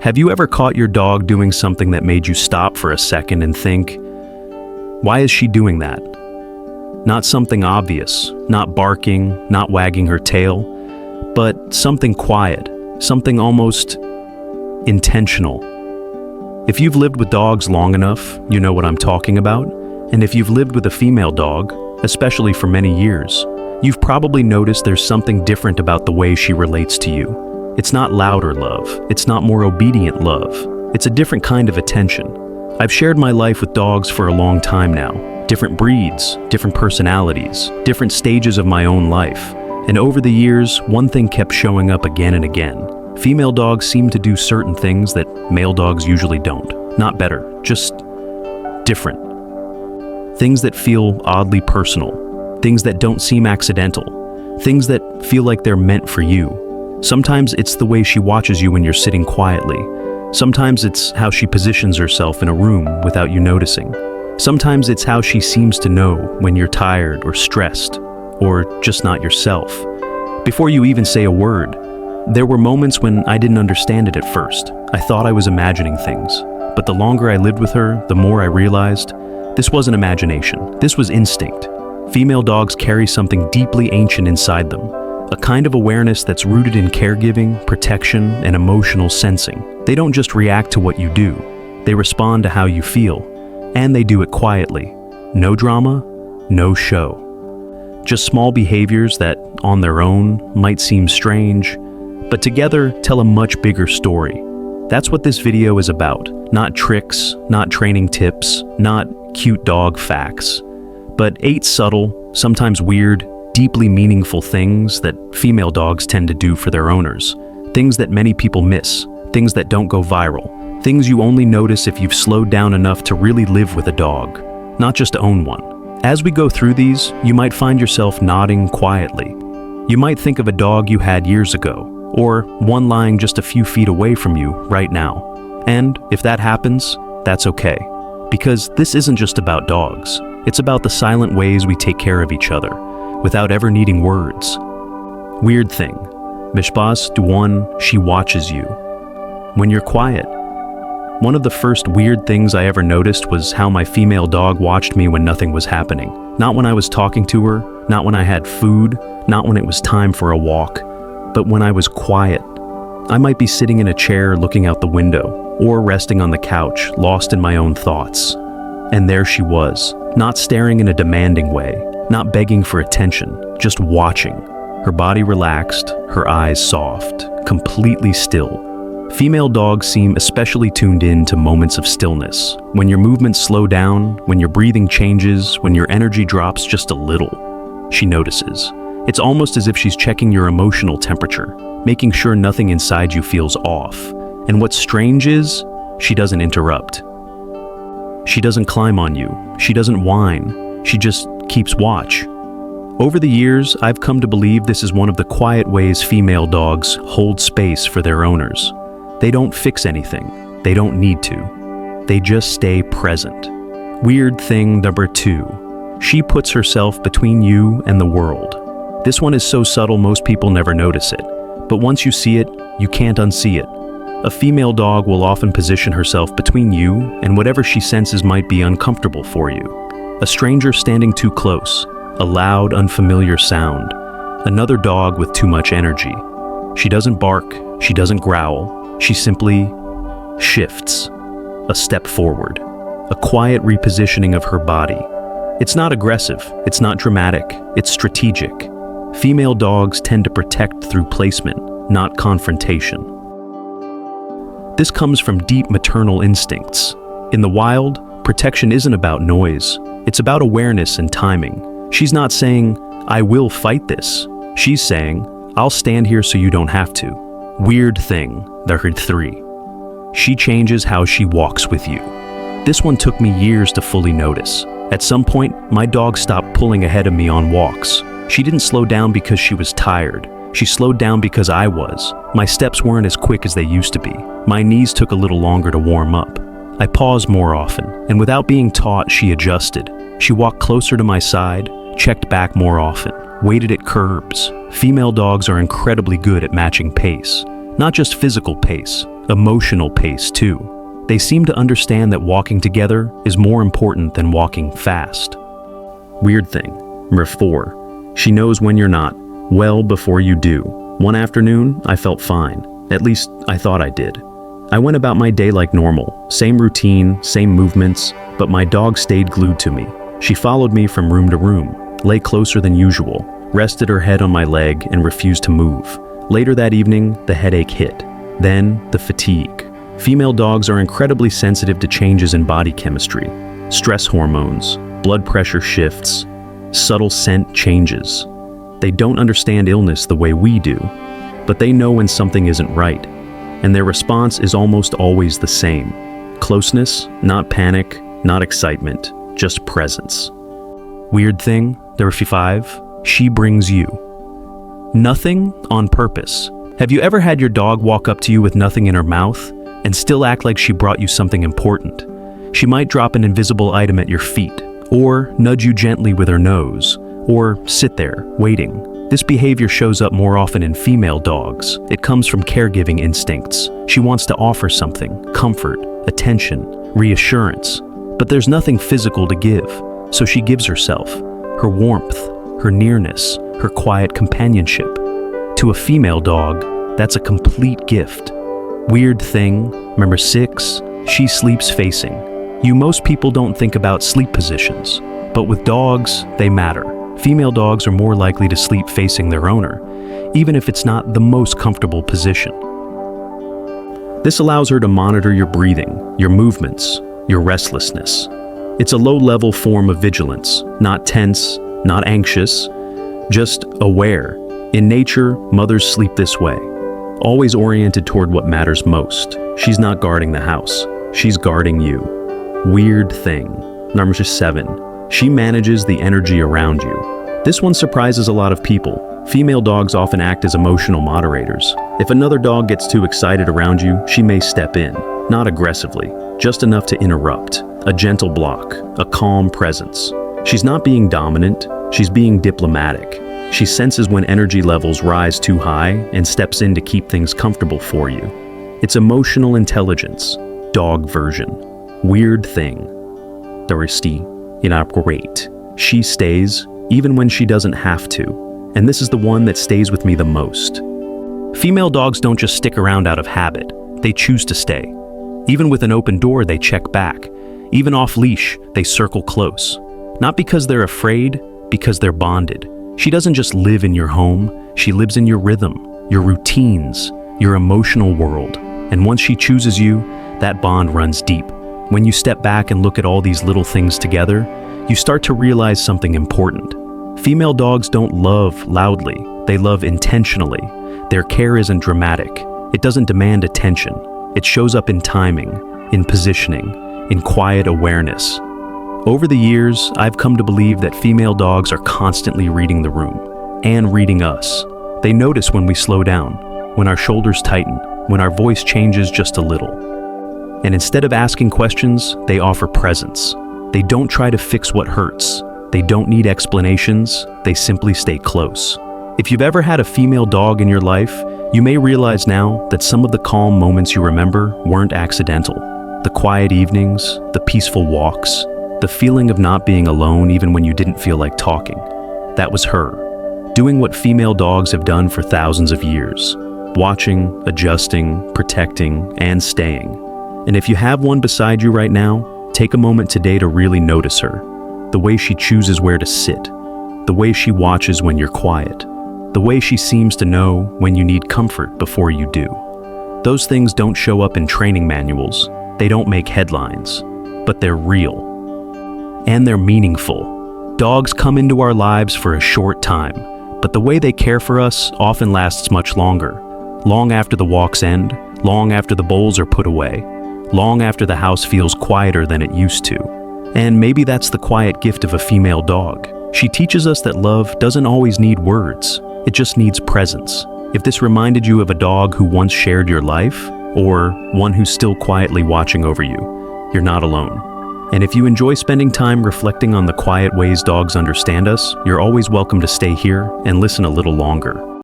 Have you ever caught your dog doing something that made you stop for a second and think, why is she doing that? Not something obvious, not barking, not wagging her tail, but something quiet, something almost intentional. If you've lived with dogs long enough, you know what I'm talking about. And if you've lived with a female dog, especially for many years, you've probably noticed there's something different about the way she relates to you. It's not louder love. It's not more obedient love. It's a different kind of attention. I've shared my life with dogs for a long time now. Different breeds, different personalities, different stages of my own life. And over the years, one thing kept showing up again and again. Female dogs seem to do certain things that male dogs usually don't. Not better, just different. Things that feel oddly personal. Things that don't seem accidental. Things that feel like they're meant for you. Sometimes it's the way she watches you when you're sitting quietly. Sometimes it's how she positions herself in a room without you noticing. Sometimes it's how she seems to know when you're tired or stressed, or just not yourself. Before you even say a word, there were moments when I didn't understand it at first. I thought I was imagining things. But the longer I lived with her, the more I realized this wasn't imagination. This was instinct. Female dogs carry something deeply ancient inside them. A kind of awareness that's rooted in caregiving, protection, and emotional sensing. They don't just react to what you do. They respond to how you feel. And they do it quietly. No drama, no show. Just small behaviors that, on their own, might seem strange, but together tell a much bigger story. That's what this video is about. Not tricks, not training tips, not cute dog facts, but 8 subtle, sometimes weird, deeply meaningful things that female dogs tend to do for their owners. Things that many people miss, things that don't go viral, things you only notice if you've slowed down enough to really live with a dog, not just own one. As we go through these, you might find yourself nodding quietly. You might think of a dog you had years ago, or one lying just a few feet away from you right now. And if that happens, that's okay. Because this isn't just about dogs. It's about the silent ways we take care of each other, without ever needing words. Weird thing. Mishbas Duan, she watches you. When you're quiet. One of the first weird things I ever noticed was how my female dog watched me when nothing was happening. Not when I was talking to her, not when I had food, not when it was time for a walk, but when I was quiet. I might be sitting in a chair looking out the window, or resting on the couch, lost in my own thoughts. And there she was, not staring in a demanding way, not begging for attention, just watching. Her body relaxed, her eyes soft, completely still. Female dogs seem especially tuned in to moments of stillness. When your movements slow down, when your breathing changes, when your energy drops just a little, she notices. It's almost as if she's checking your emotional temperature, making sure nothing inside you feels off. And what's strange is, she doesn't interrupt. She doesn't climb on you. She doesn't whine. She just keeps watch. Over the years, I've come to believe this is one of the quiet ways female dogs hold space for their owners. They don't fix anything. They don't need to. They just stay present. Weird thing number 2. She puts herself between you and the world. This one is so subtle most people never notice it. But once you see it, you can't unsee it. A female dog will often position herself between you and whatever she senses might be uncomfortable for you. A stranger standing too close, a loud, unfamiliar sound, another dog with too much energy. She doesn't bark, she doesn't growl, she simply shifts, a step forward, a quiet repositioning of her body. It's not aggressive, it's not dramatic, it's strategic. Female dogs tend to protect through placement, not confrontation. This comes from deep maternal instincts. In the wild, protection isn't about noise. It's about awareness and timing. She's not saying, I will fight this. She's saying, I'll stand here so you don't have to. Weird thing, number 3. She changes how she walks with you. This one took me years to fully notice. At some point, my dog stopped pulling ahead of me on walks. She didn't slow down because she was tired. She slowed down because I was. My steps weren't as quick as they used to be. My knees took a little longer to warm up. I paused more often, and without being taught, she adjusted. She walked closer to my side, checked back more often, waited at curbs. Female dogs are incredibly good at matching pace. Not just physical pace, emotional pace too. They seem to understand that walking together is more important than walking fast. Weird thing. Number 4. She knows when you're not, well before you do. One afternoon, I felt fine. At least, I thought I did. I went about my day like normal, same routine, same movements, but my dog stayed glued to me. She followed me from room to room, lay closer than usual, rested her head on my leg, and refused to move. Later that evening, the headache hit. Then, the fatigue. Female dogs are incredibly sensitive to changes in body chemistry, stress hormones, blood pressure shifts, subtle scent changes. They don't understand illness the way we do, but they know when something isn't right, and their response is almost always the same. Closeness, not panic, not excitement, just presence. Weird thing, number 5, she brings you. Nothing on purpose. Have you ever had your dog walk up to you with nothing in her mouth and still act like she brought you something important? She might drop an invisible item at your feet, or nudge you gently with her nose, or sit there, waiting. This behavior shows up more often in female dogs. It comes from caregiving instincts. She wants to offer something, comfort, attention, reassurance. But there's nothing physical to give, so she gives herself, her warmth, her nearness, her quiet companionship. To a female dog, that's a complete gift. Weird thing, number 6, she sleeps facing. Most people don't think about sleep positions, but with dogs, they matter. Female dogs are more likely to sleep facing their owner, even if it's not the most comfortable position. This allows her to monitor your breathing, your movements, your restlessness. It's a low-level form of vigilance, not tense, not anxious, just aware. In nature, mothers sleep this way, always oriented toward what matters most. She's not guarding the house, she's guarding you. Weird thing. Number 7. She manages the energy around you. This one surprises a lot of people. Female dogs often act as emotional moderators. If another dog gets too excited around you, she may step in, not aggressively, just enough to interrupt. A gentle block, a calm presence. She's not being dominant, she's being diplomatic. She senses when energy levels rise too high and steps in to keep things comfortable for you. It's emotional intelligence, dog version. Weird thing. Thirsty, inaccurate. She stays, even when she doesn't have to. And this is the one that stays with me the most. Female dogs don't just stick around out of habit, they choose to stay. Even with an open door, they check back. Even off leash, they circle close. Not because they're afraid, because they're bonded. She doesn't just live in your home, she lives in your rhythm, your routines, your emotional world. And once she chooses you, that bond runs deep. When you step back and look at all these little things together, you start to realize something important. Female dogs don't love loudly, they love intentionally. Their care isn't dramatic. It doesn't demand attention. It shows up in timing, in positioning, in quiet awareness. Over the years, I've come to believe that female dogs are constantly reading the room, and reading us. They notice when we slow down, when our shoulders tighten, when our voice changes just a little. And instead of asking questions, they offer presence. They don't try to fix what hurts. They don't need explanations, they simply stay close. If you've ever had a female dog in your life, you may realize now that some of the calm moments you remember weren't accidental. The quiet evenings, the peaceful walks, the feeling of not being alone even when you didn't feel like talking. That was her, doing what female dogs have done for thousands of years. Watching, adjusting, protecting, and staying. And if you have one beside you right now, take a moment today to really notice her. The way she chooses where to sit. The way she watches when you're quiet. The way she seems to know when you need comfort before you do. Those things don't show up in training manuals. They don't make headlines. But they're real. And they're meaningful. Dogs come into our lives for a short time, but the way they care for us often lasts much longer. Long after the walks end, long after the bowls are put away, long after the house feels quieter than it used to. And maybe that's the quiet gift of a female dog. She teaches us that love doesn't always need words, it just needs presence. If this reminded you of a dog who once shared your life, or one who's still quietly watching over you, you're not alone. And if you enjoy spending time reflecting on the quiet ways dogs understand us, you're always welcome to stay here and listen a little longer.